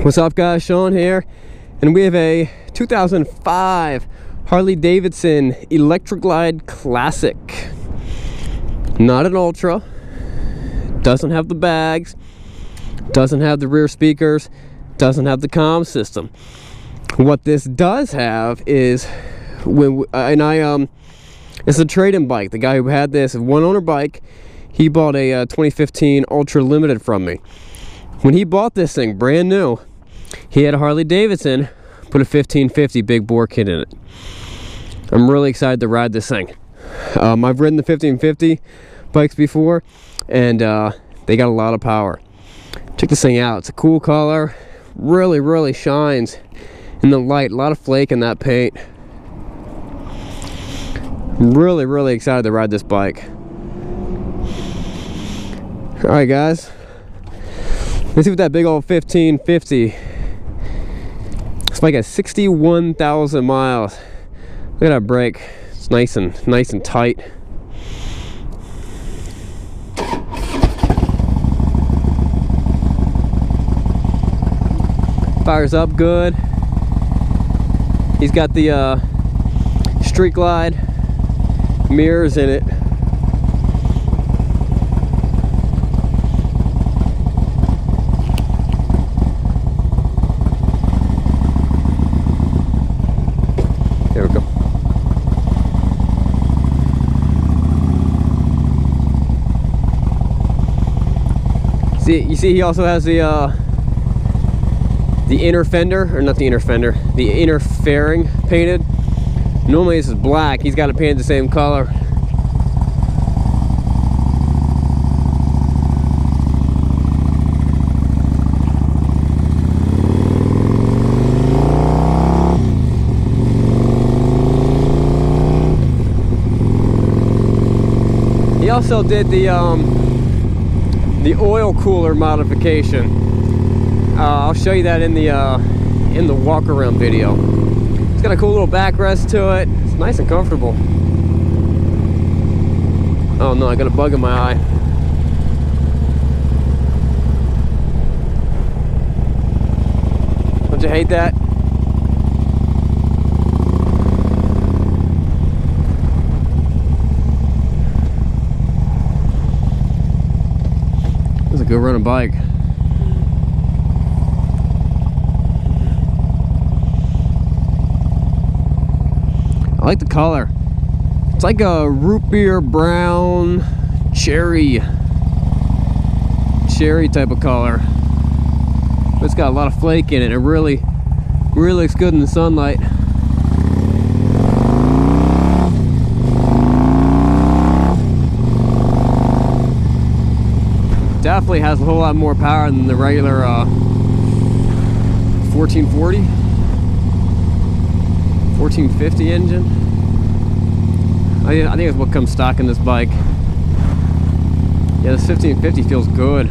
What's up guys, Sean here, and we have a 2005 Harley Davidson Electra Glide Classic. Not an Ultra, doesn't have the bags, doesn't have the rear speakers, doesn't have the comm system. What this does have is, it's a trade-in bike. The guy who had this, a one-owner bike, he bought a 2015 Ultra Limited from me. When he bought this thing brand new, he had a Harley Davidson, put a 1550 big bore kit in it. I'm really excited to ride this thing. I've ridden the 1550 bikes before, and they got a lot of power. Check this thing out. It's a cool color. Really shines in the light. A lot of flake in that paint. I'm really excited to ride this bike. Alright guys, let's see what that big old 1550. It's like at 61,000 miles. Look at that brake. It's nice and tight. Fires up good. He's got the Street Glide mirrors in it. There we go. You see he also has the inner fender, or not the inner fender, the inner fairing painted. Normally this is black, he's got it painted the same color. He also did the oil cooler modification. I'll show you that in the walk around video. It's got a cool little backrest to it. It's nice and comfortable. Oh no, I got a bug in my eye. Don't you hate that? This is a good running bike. I like the color. It's like a root beer brown cherry type of color. But it's got a lot of flake in it. It really looks good in the sunlight. Definitely has a whole lot more power than the regular 1440, 1450 engine. I think it's what comes stock in this bike. Yeah, this 1550 feels good.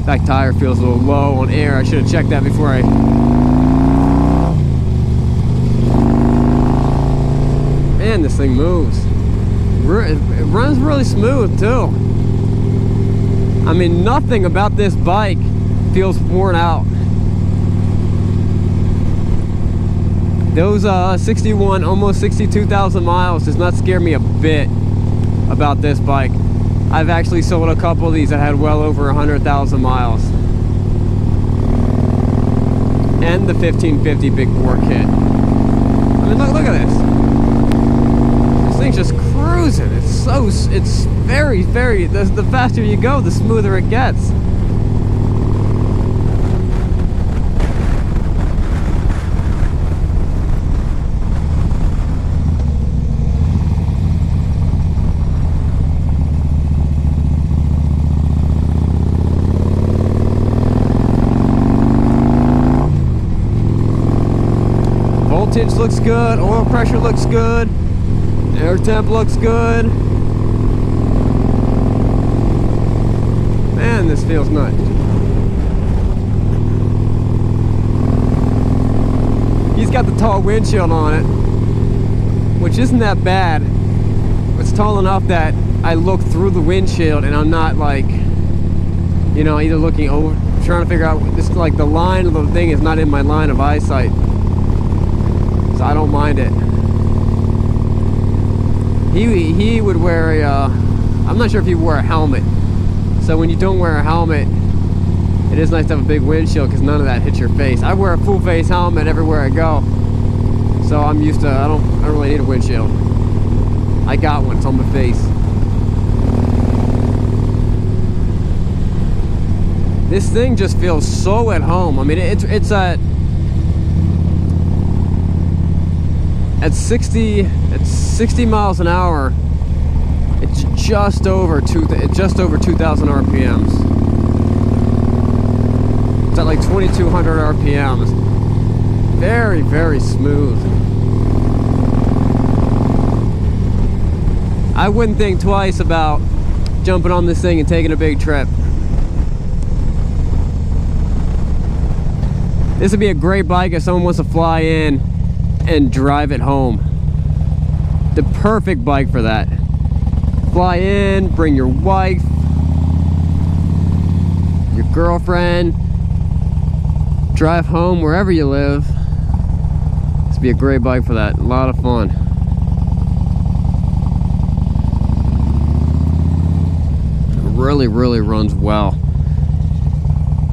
Back tire feels a little low on air. I should have checked that before I... Man, this thing moves. It runs really smooth too. I mean, nothing about this bike feels worn out. Those 61, almost 62,000 miles does not scare me a bit about this bike. I've actually sold a couple of these that had well over 100,000 miles. And the 1550 big bore kit. I mean, look at this. This thing's just cruising. It's very, the faster you go, the smoother it gets. Voltage looks good, oil pressure looks good, air temp looks good. Man, this feels nice. He's got the tall windshield on it. which isn't that bad. It's tall enough that I look through the windshield and I'm not like, you know, either looking over, trying to figure out this, like the line of the thing is not in my line of eyesight, so I don't mind it. He would wear a, I'm not sure if he wore a helmet. So when you don't wear a helmet, it is nice to have a big windshield because none of that hits your face. I wear a full face helmet everywhere I go, so I'm used to, I don't really need a windshield. I got one, it's on my face. This thing just feels so at home. I mean, it's at 60 miles an hour. It's just over 2,000 RPMs. It's at like 2,200 RPMs. Very, very smooth. I wouldn't think twice about jumping on this thing and taking a big trip. This would be a great bike if someone wants to fly in and drive it home. The perfect bike for that. Fly in, bring your wife, your girlfriend, drive home wherever you live. This would be a great bike for that. A lot of fun. Really, really runs well.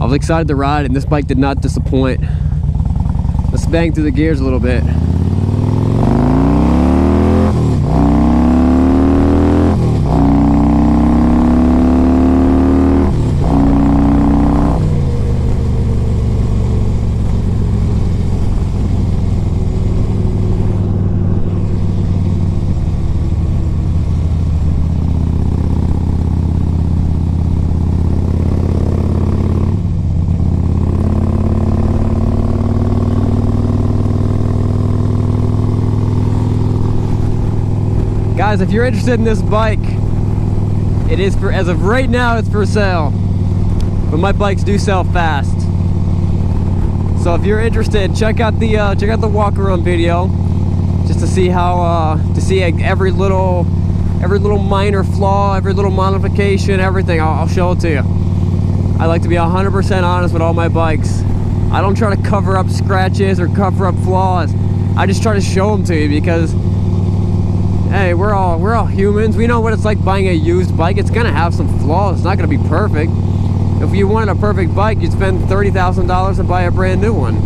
I was excited to ride it, and this bike did not disappoint. Let's bang through the gears a little bit. Guys, if you're interested in this bike, it is for, as of right now, it's for sale. But my bikes do sell fast. So if you're interested, check out the walk around video, just to see how every little minor flaw, every little modification, everything. I'll show it to you. I like to be 100% honest with all my bikes. I don't try to cover up scratches or cover up flaws. I just try to show them to you because, hey, we're all humans. We know what it's like buying a used bike. It's gonna have some flaws. It's not gonna be perfect. If you wanted a perfect bike, you'd spend $30,000 to buy a brand new one.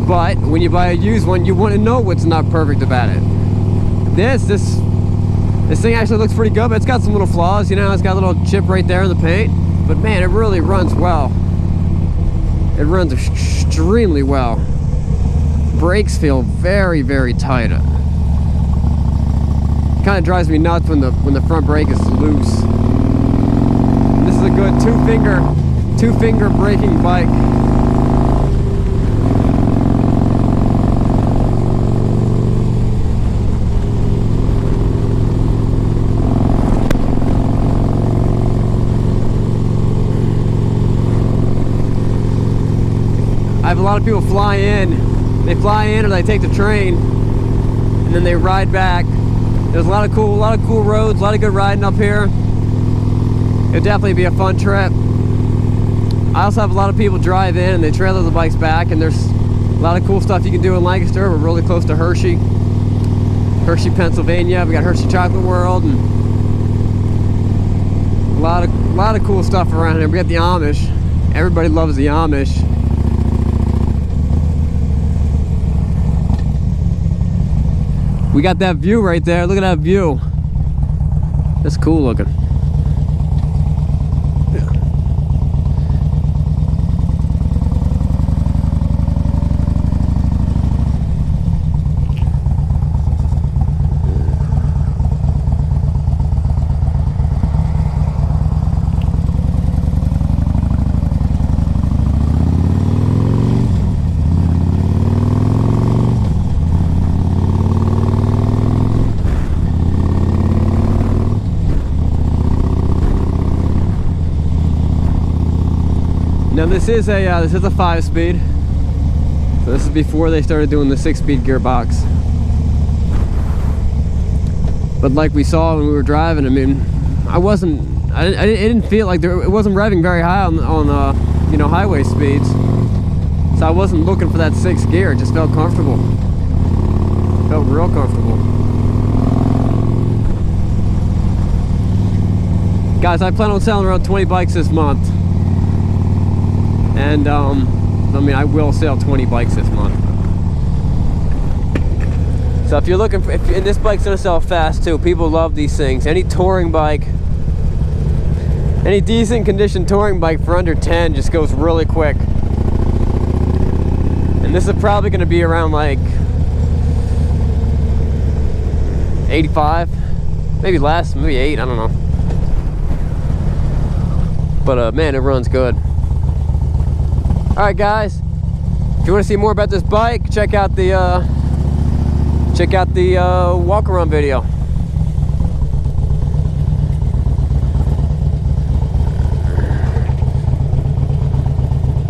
But when you buy a used one, you want to know what's not perfect about it. This thing actually looks pretty good, but it's got some little flaws. You know, it's got a little chip right there in the paint. But man, it really runs well. It runs extremely well. Brakes feel very, very tight. Kind of drives me nuts when the front brake is loose. This is a good two-finger braking bike. I have a lot of people fly in. They fly in or they take the train, and then they ride back. There's a lot of cool roads, a lot of good riding up here. It'll definitely be a fun trip. I also have a lot of people drive in and they trailer the bikes back, and there's a lot of cool stuff you can do in Lancaster. We're really close to Hershey, Pennsylvania. We got Hershey Chocolate World, and a lot of cool stuff around here. We got the Amish. Everybody loves the Amish. We got that view right there. Look at that view. That's cool looking. Now this is a 5-speed. So this is before they started doing the 6-speed gearbox. But like we saw when we were driving, I mean, it didn't feel like it wasn't revving very high on you know, highway speeds. So I wasn't looking for that 6th gear. It just felt comfortable. Felt real comfortable. Guys, I plan on selling around 20 bikes this month. And I mean, I will sell 20 bikes this month. So if you're looking for, and this bike's gonna sell fast too. People love these things. Any touring bike, any decent condition touring bike for under 10 just goes really quick. And this is probably gonna be around like 85, maybe less, maybe 8, I don't know. But man, it runs good. All right, guys, if you want to see more about this bike, check out the walk around video.